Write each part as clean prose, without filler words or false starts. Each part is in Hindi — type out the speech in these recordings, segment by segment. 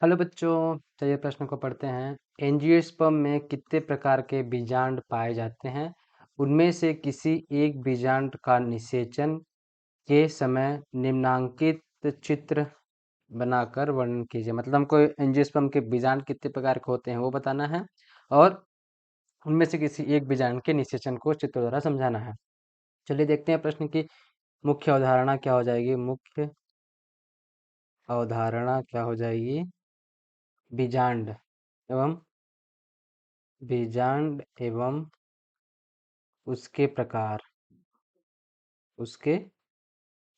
हेलो बच्चों, चलिए प्रश्न को पढ़ते हैं। एंजियोस्पर्म में कितने प्रकार के बीजांड पाए जाते हैं? उनमें से किसी एक बीजांड का निषेचन के समय निम्नांकित चित्र बनाकर वर्णन कीजिए। मतलब हमको एंजियोस्पर्म के बीजांड कितने प्रकार के होते हैं वो बताना है और उनमें से किसी एक बीजांड के निषेचन को चित्र द्वारा समझाना है। चलिए देखते हैं प्रश्न की मुख्य अवधारणा क्या हो जाएगी। मुख्य अवधारणा क्या हो जाएगी? एवं बीजांड एवं उसके प्रकार। उसके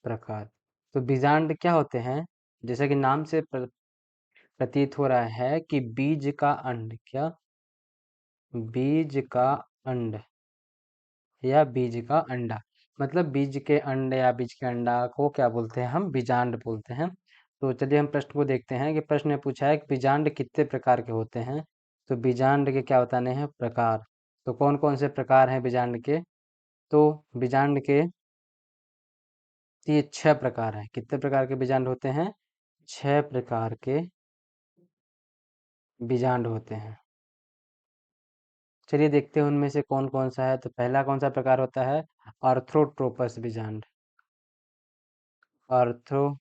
प्रकार तो बीजांड क्या होते हैं? जैसा कि नाम से प्रतीत हो रहा है कि बीज का अंड। क्या? बीज का अंड या बीज का अंडा। मतलब बीज के अंड या बीज के अंडा को क्या बोलते हैं? हम बीजांड बोलते हैं। तो चलिए हम प्रश्न को देखते हैं कि प्रश्न में पूछा है कि बीजांड कितने प्रकार के होते हैं। तो बीजांड के क्या बताने हैं? प्रकार। तो कौन कौन से प्रकार हैं बीजांड के? तो बीजांड के ये 6 प्रकार हैं। कितने प्रकार के बीजांड होते हैं? 6 प्रकार के बीजांड होते हैं। चलिए देखते हैं उनमें से कौन कौन सा है। तो पहला कौन सा प्रकार होता है? ऑर्थोट्रोपस बीजांड। ऑर्थोट्रोपस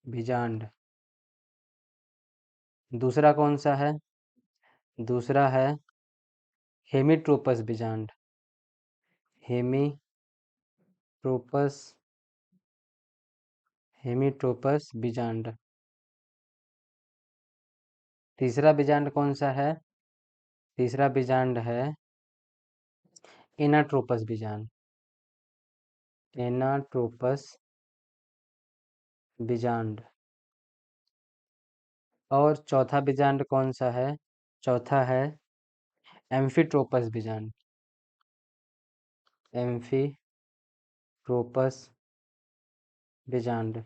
बीजांड। दूसरा कौन सा है? दूसरा है हेमीट्रोपस बीजांड। हेमीट्रोपस हेमीट्रोपस बीजांड। तीसरा बीजांड कौन सा है? तीसरा बीजांड है एनाट्रोपस बीजांड। एनाट्रोपस बीजांड। और चौथा बीजांड कौन सा है? चौथा है एम्फीट्रोपस बीजांड। एम्फीट्रोपस बीजांड।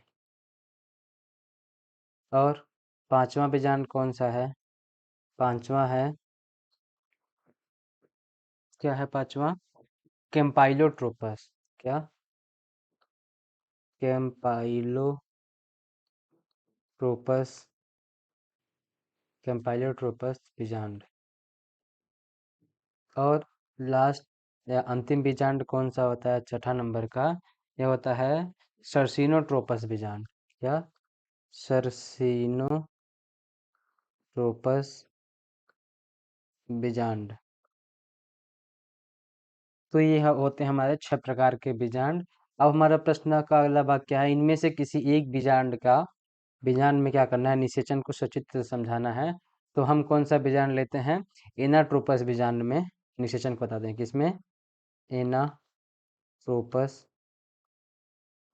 और पांचवा बीजांड कौन सा है? पांचवा है, क्या है पांचवा? कैम्पाइलोट्रोपस। क्या? कैम्पाइलोट्रोपस कैम्पाइलोट्रोपस बीजांड। और लास्ट या अंतिम बीजांड कौन सा होता है? छठा नंबर का यह होता है सर्सिनोट्रोपस बीजांड। क्या? सर्सिनोट्रोपस बीजांड। तो ये होते हैं हमारे 6 प्रकार के बीजांड। अब हमारा प्रश्न का अगला भाग क्या है? इनमें से किसी एक बीजांड में क्या करना है? निषेचन को सचित्र समझाना है। तो हम कौन सा बीजांड लेते हैं? एनाट्रोपस बीजांड में निषेचन को बताते हैं। किसमें? एनाट्रोपस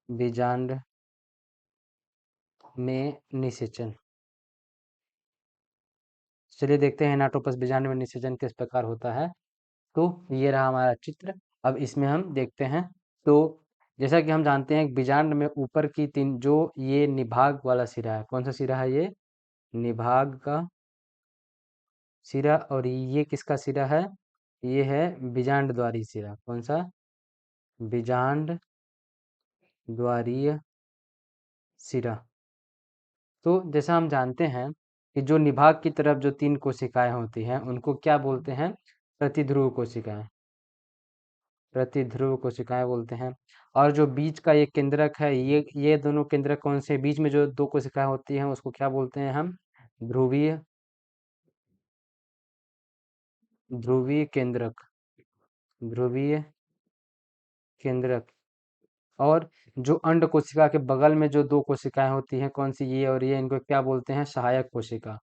बीजांड में निषेचन। चलिए देखते हैं एनाट्रोपस बीजांड में निषेचन किस प्रकार होता है। तो ये रहा हमारा चित्र। अब इसमें हम देखते हैं। तो जैसा कि हम जानते हैं बीजांड में ऊपर की 3 जो ये निभाग वाला सिरा है। कौन सा सिरा है? ये निभाग का सिरा। और ये किसका सिरा है? ये है बीजांड द्वारी सिरा। कौन सा? बीजांड द्वारीय सिरा। तो जैसा हम जानते हैं कि जो निभाग की तरफ जो 3 कोशिकाएं होती हैं उनको क्या बोलते हैं? प्रतिध्रुव कोशिकाएं। प्रतिध्रुव कोशिकाएं बोलते हैं। और जो बीच का ये केंद्रक है, ये दोनों केंद्रक कौन से? बीच में जो 2 कोशिकाएं होती हैं उसको क्या बोलते हैं हम? ध्रुवीय ध्रुवीय केंद्रक। ध्रुवीय केंद्रक। और जो अंड कोशिका के बगल में जो 2 कोशिकाएं होती हैं, कौन सी? ये और ये, इनको क्या बोलते हैं? सहायक कोशिका।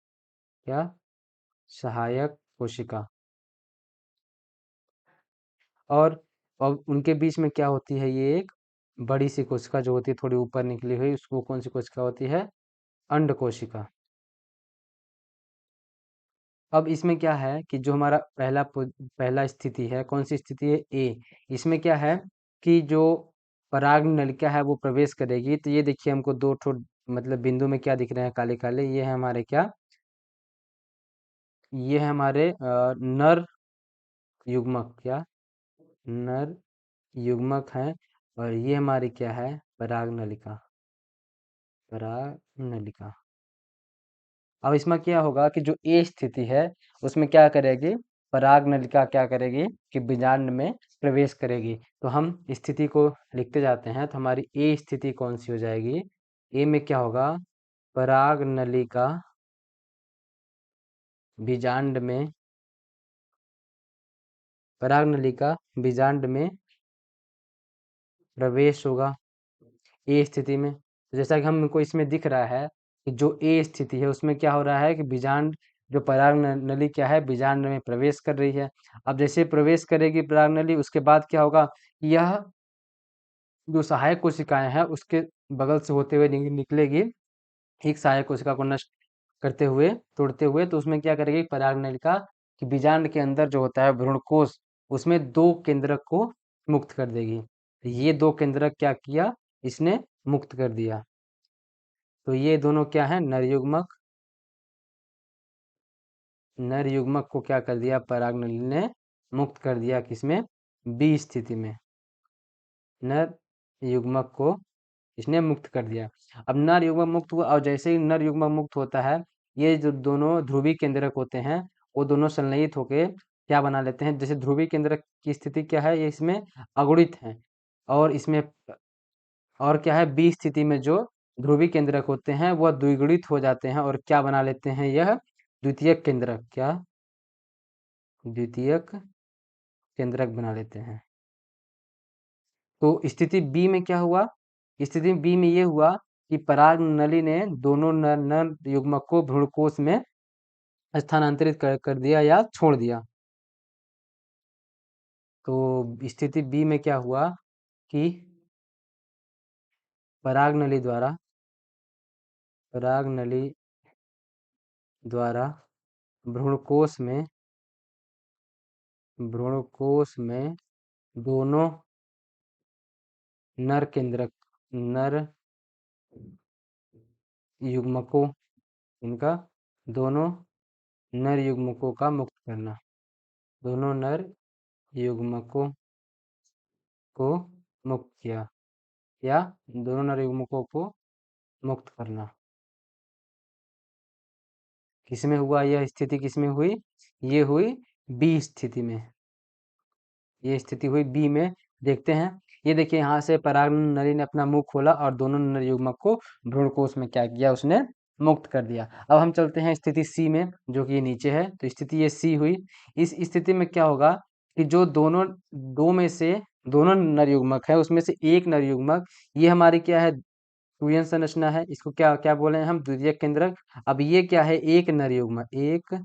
क्या? सहायक कोशिका। और अब उनके बीच में क्या होती है? ये एक बड़ी सी कोशिका जो होती है थोड़ी ऊपर निकली हुई, उसको कौन सी कोशिका होती है? अंड कोशिका। अब इसमें क्या है कि जो हमारा पहला स्थिति है, कौन सी स्थिति है? ए। इसमें क्या है कि जो पराग नलिका है वो प्रवेश करेगी। तो ये देखिए हमको 2 ठो मतलब बिंदु में क्या दिख रहे हैं? काले काले। ये है हमारे क्या? ये है हमारे नर युग्मक। क्या? नर युग्मक है। और ये हमारी क्या है? पराग नलिका। पराग नलिका। अब इसमें क्या होगा कि जो ए स्थिति है उसमें क्या करेगी, पराग नलिका क्या करेगी कि बीजांड में प्रवेश करेगी। तो हम स्थिति को लिखते जाते हैं, तो हमारी ए स्थिति कौन सी हो जाएगी, ए में क्या होगा, पराग नलिका बीजांड में, पराग नलिका बीजांड में प्रवेश होगा ए स्थिति में। तो जैसा कि हमको इसमें दिख रहा है कि जो ए स्थिति है उसमें क्या हो रहा है कि बीजांड, जो पराग नली क्या है बीजांड में प्रवेश कर रही है। अब जैसे प्रवेश करेगी पराग नली, उसके बाद क्या होगा, यह जो सहायक कोशिकाएं हैं उसके बगल से होते हुए निकलेगी, एक सहायक कोशिका को नष्ट करते हुए, तोड़ते हुए। तो उसमें क्या करेगी पराग नलिका कि बीजांड के अंदर जो होता है भ्रूणकोश, उसमें दो केंद्रक को मुक्त कर देगी। ये दो केंद्रक क्या किया, इसने मुक्त कर दिया। तो ये दोनों क्या है, नर युग्मक, नर युग्मक को क्या कर दिया पराग नली ने मुक्त कर दिया, किसमें, बी स्थिति में। नर युग्मक को इसने मुक्त कर दिया। अब नर युग्मक मुक्त हुआ, और जैसे ही नर युग्मक मुक्त होता है, ये जो दोनों ध्रुवी केंद्रक होते हैं वो दोनों संलयित होके क्या बना लेते हैं, जैसे ध्रुवी केंद्रक की स्थिति क्या है, ये इसमें अगुणित है, और इसमें और क्या है, बी स्थिति में जो ध्रुवी केंद्रक होते हैं वह द्विगुणित हो जाते हैं और क्या बना लेते हैं, यह द्वितीयक केंद्रक, क्या, द्वितीयक केंद्रक बना लेते हैं। तो स्थिति बी में क्या हुआ, स्थिति बी में ये हुआ कि पराग नली ने दोनों नर नर युग्मक को भ्रूणकोश में स्थानांतरित कर दिया या छोड़ दिया। तो स्थिति बी में क्या हुआ कि पराग नली द्वारा, पराग नली द्वारा भ्रूणकोश में, भ्रूणकोश में दोनों नर केंद्रक, नर युग्मकों, इनका दोनों नर युग्मकों का मुक्त करना, दोनों नर युग्मकों को मुक्त किया, या दोनों नर युग्मकों को मुक्त करना। किसमें हुआ यह स्थिति, किसमें हुई, ये हुई बी स्थिति में, ये स्थिति हुई बी में। देखते हैं, ये देखिए यहाँ से पराग नली ने अपना मुंह खोला और दोनों नर युग्मक को भ्रूणकोश में क्या किया, उसने मुक्त कर दिया। अब हम चलते हैं स्थिति सी में, जो कि ये नीचे है। तो स्थिति ये सी हुई। इस स्थिति में क्या होगा कि जो दोनों, दो में से दोनों नर युग्मक है उसमें से एक नर युग्मक, ये हमारी क्या है, टूयन संरचना है, इसको क्या क्या बोले हैं हम, द्वितीयक केंद्रक। अब ये क्या है, एक नर युग्मक, एक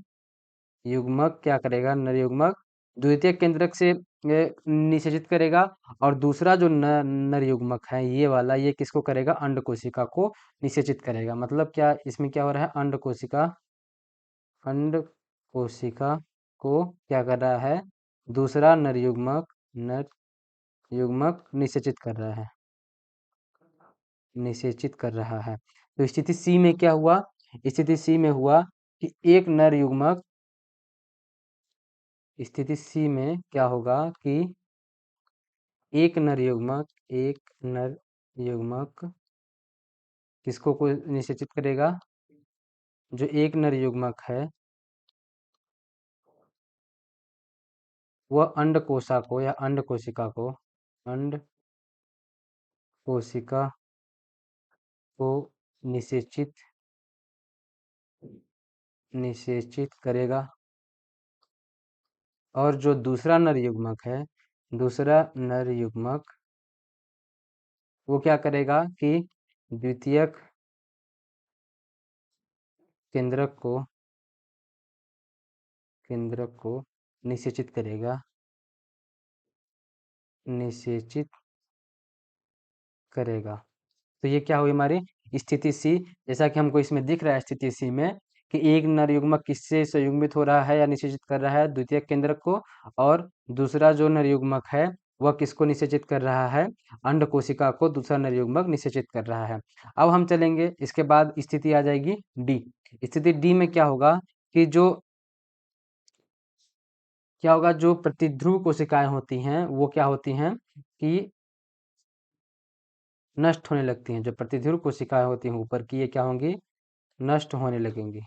युग्मक क्या करेगा, नर युग्मक द्वितीय केंद्रक से निषेचित करेगा, और दूसरा जो नर युग्मक है ये वाला, ये किसको करेगा, अंड कोशिका को निषेचित करेगा। मतलब क्या इसमें क्या हो रहा है, अंड कोशिका, अंड कोशिका को क्या कर रहा है, दूसरा नर युग्मक, नर युग्मक निषेचित कर रहा है, निषेचित कर रहा है। तो स्थिति सी में क्या हुआ, स्थिति सी में हुआ कि एक नर युग्मक, स्थिति सी में क्या होगा कि एक नर युग्मक, एक नर युग्मक किसको को निषेचित करेगा, जो एक नर युग्मक है वह अंड कोशिका को, या अंड कोशिका को, अंड कोशिका को निषेचित, निषेचित करेगा। और जो दूसरा नर युग्मक है, दूसरा नर युग्मक वो क्या करेगा कि द्वितीयक केंद्रक को, केंद्रक को निषेचित करेगा, निषेचित करेगा। तो ये क्या हुई हमारी स्थिति सी। जैसा कि हमको इसमें दिख रहा है स्थिति सी में कि एक नर युग्मक किससे संयुग्मित हो रहा है या निषेचित कर रहा है, द्वितीय केंद्रक को, और दूसरा जो नर युग्मक है वह किसको निषेचित कर रहा है, अंड कोशिका को दूसरा नर युग्मक निषेचित कर रहा है। अब हम चलेंगे, इसके बाद स्थिति आ जाएगी डी। स्थिति डी में क्या होगा कि जो, क्या होगा, जो प्रतिध्रुव कोशिकाएं होती हैं वो क्या होती हैं कि नष्ट होने लगती हैं। जो प्रतिध्रुव कोशिकाएं होती हैं ऊपर की, ये क्या होंगी? नष्ट होने लगेंगी,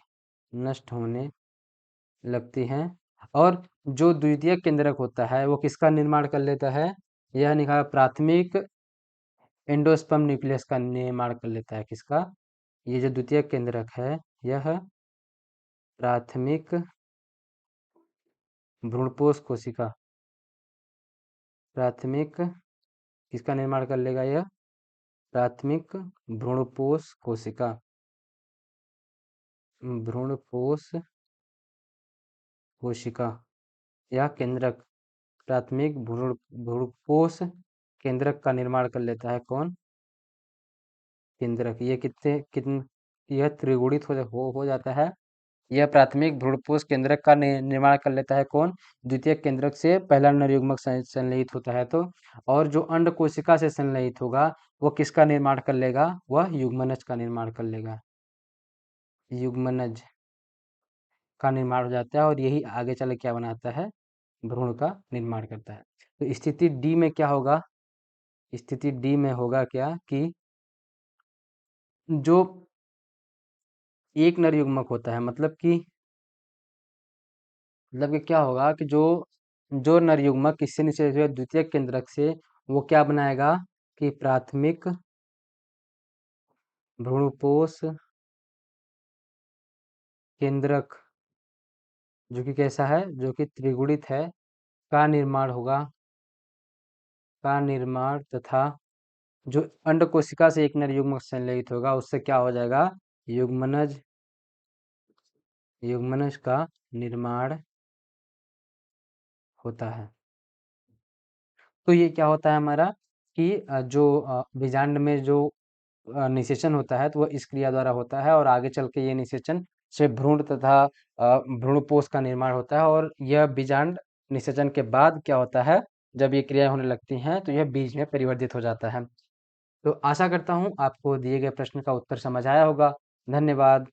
नष्ट होने लगती हैं। और जो द्वितीयक केंद्रक होता है वो किसका निर्माण कर लेता है? यह निकाला प्राथमिक एंडोस्पर्म न्यूक्लियस का निर्माण कर लेता है। किसका? ये जो द्वितीयक केंद्रक है यह प्राथमिक भ्रूणपोष कोशिका, प्राथमिक किसका निर्माण कर लेगा? यह प्राथमिक भ्रूणपोष कोशिका, भ्रूणपोष कोशिका या केंद्रक, प्राथमिक भ्रूणपोष केंद्रक का निर्माण कर लेता है। कौन? केंद्रक। ये कितने यह त्रिगुणित हो जाता है। यह प्राथमिक भ्रूणपोष केंद्रक का निर्माण कर लेता है। कौन? द्वितीयक केंद्रक से पहला नर युग्मक संलयित होता है तो। और जो अंड कोशिका से संलयित होगा वो किसका निर्माण कर लेगा? वह युग्मनज का निर्माण कर लेगा, युग्मनज का निर्माण हो जाता है। और यही आगे चल के क्या बनाता है? भ्रूण का निर्माण करता है। तो स्थिति डी में क्या होगा? स्थिति डी में होगा क्या कि जो एक नर युग्मक होता है, मतलब कि क्या होगा कि जो जो नर युग्मक किससे निषेध हुए? द्वितीयक केंद्रक से, वो क्या बनाएगा कि प्राथमिक भ्रूणपोष केंद्रक, जो कि कैसा है? जो कि त्रिगुणित है, का निर्माण होगा, का निर्माण। तथा जो अंड कोशिका से एक नर युग्मक संलयित होगा उससे क्या हो जाएगा? युग्मनज, युग्मनज का निर्माण होता है। तो ये क्या होता है हमारा कि जो बीजांड में जो निषेचन होता है तो वह इस क्रिया द्वारा होता है। और आगे चल के ये निषेचन से भ्रूण तथा भ्रूणपोष का निर्माण होता है। और यह बीजांड निषेचन के बाद क्या होता है? जब ये क्रिया होने लगती हैं तो यह बीज में परिवर्तित हो जाता है। तो आशा करता हूँ आपको दिए गए प्रश्न का उत्तर समझ आया होगा। धन्यवाद।